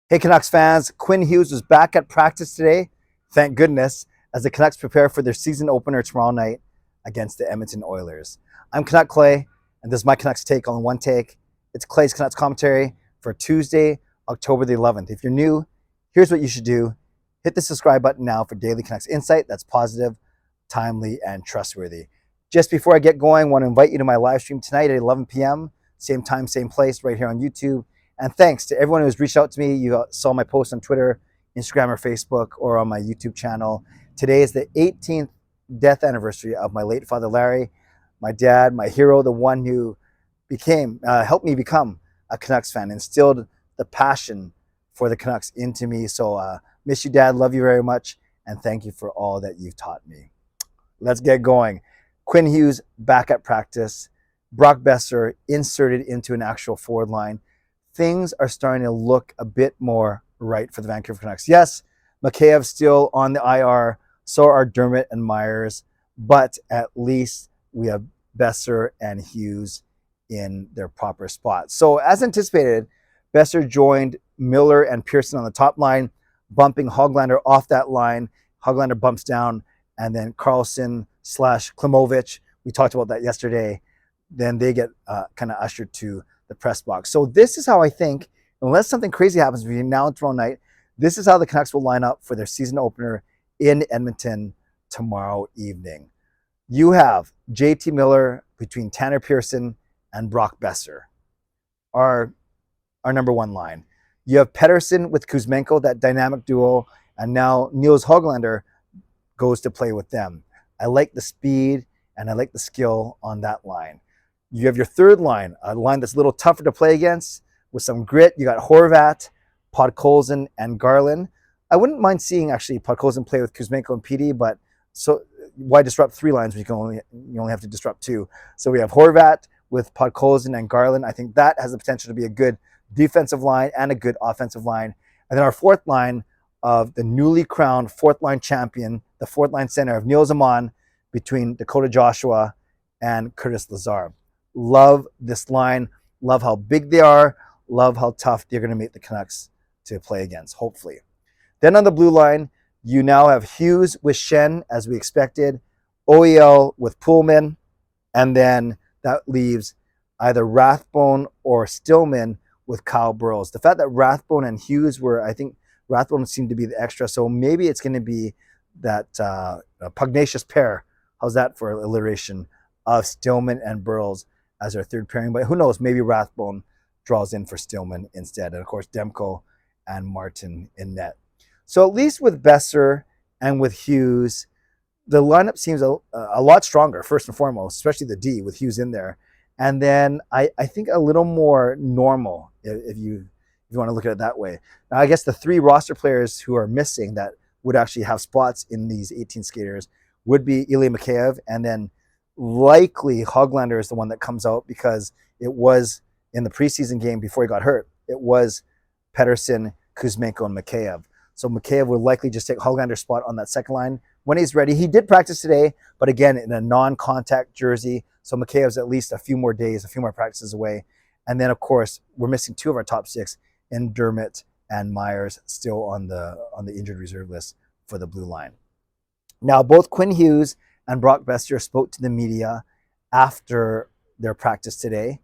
Hey Canucks fans, Quinn Hughes was back at practice today, thank goodness, as the Canucks prepare for their season opener tomorrow night against the Edmonton Oilers. I'm Canuck Clay, and this is my Canucks take on one take. It's Clay's Canucks commentary for Tuesday, October the 11th. If you're new, here's what you should do. Hit the subscribe button now for daily Canucks insight that's positive, timely, and trustworthy. Just before I get going, I want to invite you to my live stream tonight at 11 p.m., same time, same place, right here on YouTube. And thanks to everyone who's reached out to me. You saw my post on Twitter, Instagram, or Facebook, or on my YouTube channel. Today is the 18th death anniversary of my late father, Larry, my dad, my hero, the one who helped me become a Canucks fan, instilled the passion for the Canucks into me. So miss you, Dad. Love you very much. And thank you for all that you've taught me. Let's get going. Quinn Hughes back at practice. Brock Boeser inserted into an actual forward line. Things are starting to look a bit more right for the Vancouver Canucks. Yes, Mikheyev still on the IR, so are Dermott and Myers, but at least we have Boeser and Hughes in their proper spots. So as anticipated, Boeser joined Miller and Pearson on the top line, bumping Hoglander off that line. Hoglander bumps down, and then Carlson / Klimovich, we talked about that yesterday, then they get kind of ushered to the press box. So this is how I think, unless something crazy happens between now and tomorrow night, this is how the Canucks will line up for their season opener in Edmonton tomorrow evening. You have JT Miller between Tanner Pearson and Brock Boeser, our number one line. You have Pearson with Kuzmenko, that dynamic duo, and now Niels Hoglander goes to play with them. I like the speed and I like the skill on that line. You have your third line, a line that's a little tougher to play against with some grit. You got Horvat, Podkolzin, and Garland. I wouldn't mind seeing actually Podkolzin play with Kuzmenko and PD, but so why disrupt three lines when you only have to disrupt two? So we have Horvat with Podkolzin and Garland. I think that has the potential to be a good defensive line and a good offensive line. And then our fourth line of the newly crowned fourth line champion, the fourth line center of Niels Amon between Dakota Joshua and Curtis Lazar. Love this line. Love how big they are. Love how tough they're going to make the Canucks to play against, hopefully. Then on the blue line, you now have Hughes with Schenn, as we expected, OEL with Pullman, and then that leaves either Rathbone or Stillman with Kyle Burroughs. The fact that Rathbone and Hughes were, I think Rathbone seemed to be the extra, so maybe it's going to be that pugnacious pair. How's that for alliteration of Stillman and Burroughs as our third pairing? But who knows, maybe Rathbone draws in for Stillman instead. And of course, Demko and Martin in net. So at least with Boeser and with Hughes, the lineup seems a lot stronger, first and foremost, especially the D with Hughes in there. And then I think a little more normal, if you want to look at it that way. Now, I guess the three roster players who are missing that would actually have spots in these 18 skaters would be Ilya Mikheyev, and then likely Hoglander is the one that comes out because it was in the preseason game before he got hurt. It was Pearson, Kuzmenko, and Mikheyev. So Mikheyev will likely just take Hoglander's spot on that second line when he's ready. He did practice today, but again, in a non-contact jersey. So Mikheyev's at least a few more days, a few more practices away. And then, of course, we're missing two of our top six in Dermott and Myers, still on the injured reserve list for the blue line. Now, both Quinn Hughes and Brock Boeser spoke to the media after their practice today.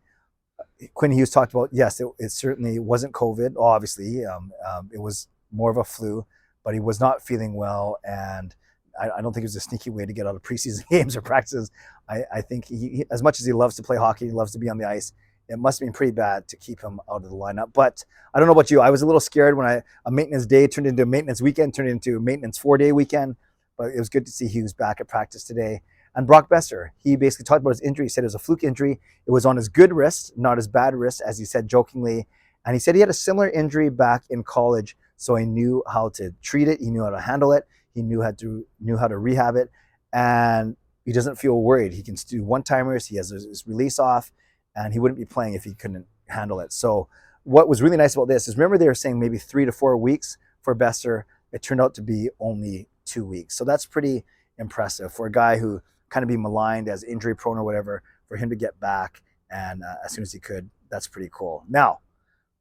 Quinn Hughes talked about, yes, it certainly wasn't COVID. Obviously, it was more of a flu, but he was not feeling well, and I don't think it was a sneaky way to get out of preseason games or practices. I think he, as much as he loves to play hockey, he loves to be on the ice, it must have been pretty bad to keep him out of the lineup. But I don't know about you. I was a little scared when a maintenance day turned into a maintenance weekend, turned into a maintenance 4-day weekend. But it was good to see Hughes back at practice today. And Brock Boeser, he basically talked about his injury. He said it was a fluke injury. It was on his good wrist, not his bad wrist, as he said jokingly. And he said he had a similar injury back in college, so he knew how to treat it. He knew how to handle it. He knew how to rehab it. And he doesn't feel worried. He can do one-timers. He has his release off, and he wouldn't be playing if he couldn't handle it. So what was really nice about this is, remember they were saying maybe 3 to 4 weeks for Boeser. It turned out to be only 2 weeks. So that's pretty impressive for a guy who kind of be maligned as injury prone or whatever, for him to get back and as soon as he could. That's pretty cool. Now,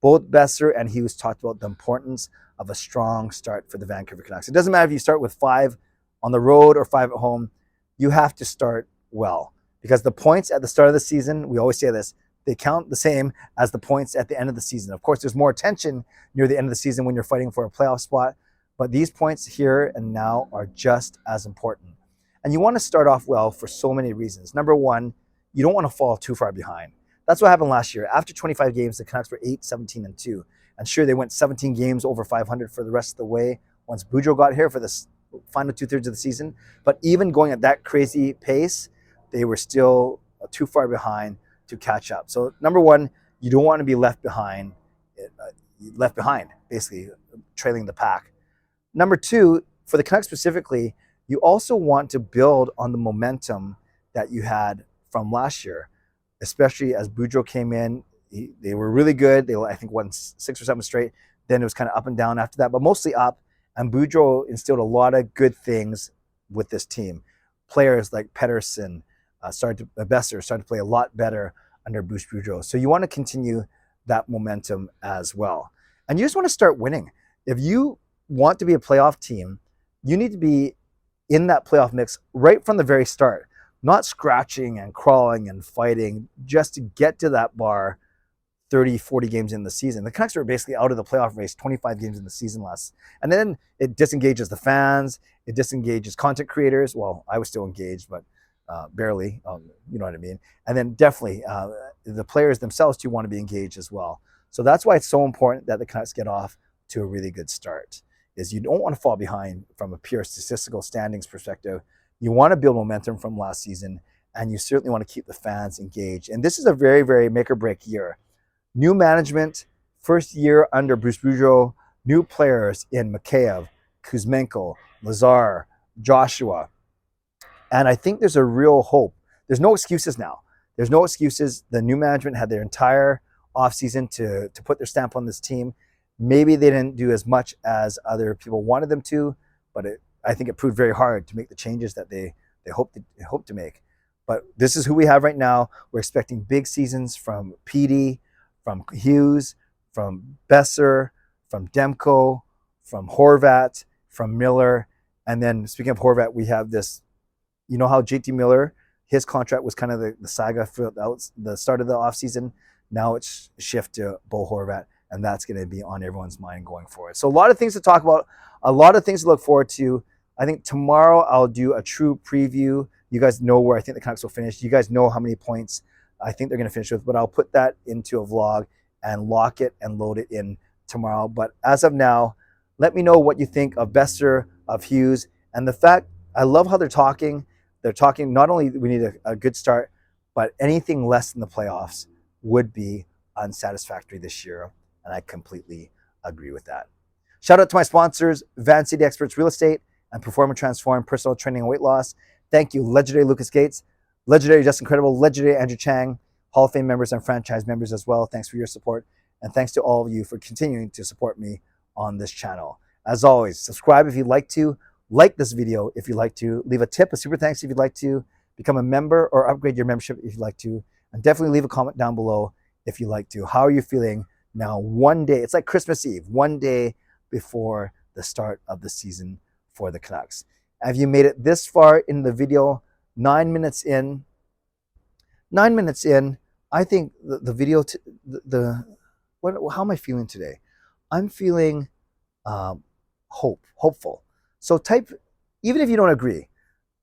Both Boeser and Hughes talked about the importance of a strong start for the Vancouver Canucks. It doesn't matter if you start with 5 on the road or 5 at home. You have to start well, because the points at the start of the season, we always say this, they count the same as the points at the end of the season. Of course, there's more tension near the end of the season when you're fighting for a playoff spot, but these points here and now are just as important. And you want to start off well for so many reasons. Number one, you don't want to fall too far behind. That's what happened last year. After 25 games, the Canucks were 8-17-2. And sure, they went 17 games over 500 for the rest of the way once Boudreau got here for the final 2/3 of the season. But even going at that crazy pace, they were still too far behind to catch up. So number one, you don't want to be left behind, basically trailing the pack. Number two, for the Canucks specifically, you also want to build on the momentum that you had from last year, especially as Boudreau came in. They were really good. They, I think, won 6 or 7 straight. Then it was kind of up and down after that, but mostly up. And Boudreau instilled a lot of good things with this team. Players like Pearson, Boeser started to play a lot better under Bruce Boudreau. So you want to continue that momentum as well. And you just want to start winning. If you want to be a playoff team, you need to be in that playoff mix right from the very start, not scratching and crawling and fighting just to get to that bar 30, 40 games in the season. The Canucks were basically out of the playoff race 25 games in the season last. And then it disengages the fans, it disengages content creators. Well, I was still engaged, but barely, you know what I mean? And then definitely the players themselves too want to be engaged as well. So that's why it's so important that the Canucks get off to a really good start, is you don't want to fall behind from a pure statistical standings perspective. You want to build momentum from last season, and you certainly want to keep the fans engaged. And this is a very, very make or break year. New management, first year under Bruce Boudreau, new players in Mikheyev, Hsmfangirl, Lazar, Joshua. And I think there's a real hope. There's no excuses now. There's no excuses. The new management had their entire offseason to put their stamp on this team. Maybe they didn't do as much as other people wanted them to, but I think it proved very hard to make the changes that they hope to make. But this is who we have right now. We're expecting big seasons from Petey, from Hughes, from Boeser, from Demko, from Horvat, from Miller. And then speaking of Horvat, we have this, you know how JT Miller, his contract was kind of the saga for the start of the offseason. Now it's shift to Bo Horvat, and that's going to be on everyone's mind going forward. So a lot of things to talk about, a lot of things to look forward to. I think tomorrow I'll do a true preview. You guys know where I think the Canucks will finish. You guys know how many points I think they're going to finish with, but I'll put that into a vlog and lock it and load it in tomorrow. But as of now, let me know what you think of Boeser, of Hughes, and the fact, I love how they're talking. They're talking not only we need a good start, but anything less than the playoffs would be unsatisfactory this year. And I completely agree with that. Shout out to my sponsors, Van City Experts Real Estate and Perform and Transform Personal Training and Weight Loss. Thank you, legendary Lucas Gates, legendary Just Incredible, legendary Andrew Chang, Hall of Fame members and franchise members as well. Thanks for your support. And thanks to all of you for continuing to support me on this channel. As always, subscribe if you'd like to, like this video if you'd like to, leave a tip, a super thanks if you'd like to, become a member or upgrade your membership if you'd like to, and definitely leave a comment down below if you'd like to. How are you feeling now, one day, it's like Christmas Eve, one day before the start of the season for the Canucks? Have you made it this far in the video? 9 minutes in. 9 minutes in. I think the video, how am I feeling today? I'm feeling hopeful. So type, even if you don't agree,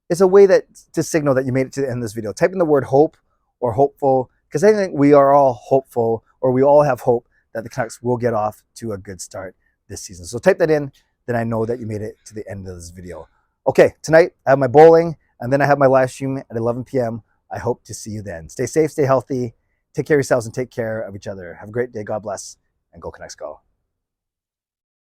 it's a way to signal that you made it to the end of this video. Type in the word hope or hopeful, because I think we are all hopeful, or we all have hope that the Canucks will get off to a good start this season. So type that in, then I know that you made it to the end of this video. Okay, tonight I have my bowling, and then I have my live stream at 11 p.m. I hope to see you then. Stay safe, stay healthy, take care of yourselves, and take care of each other. Have a great day. God bless, and go Canucks go.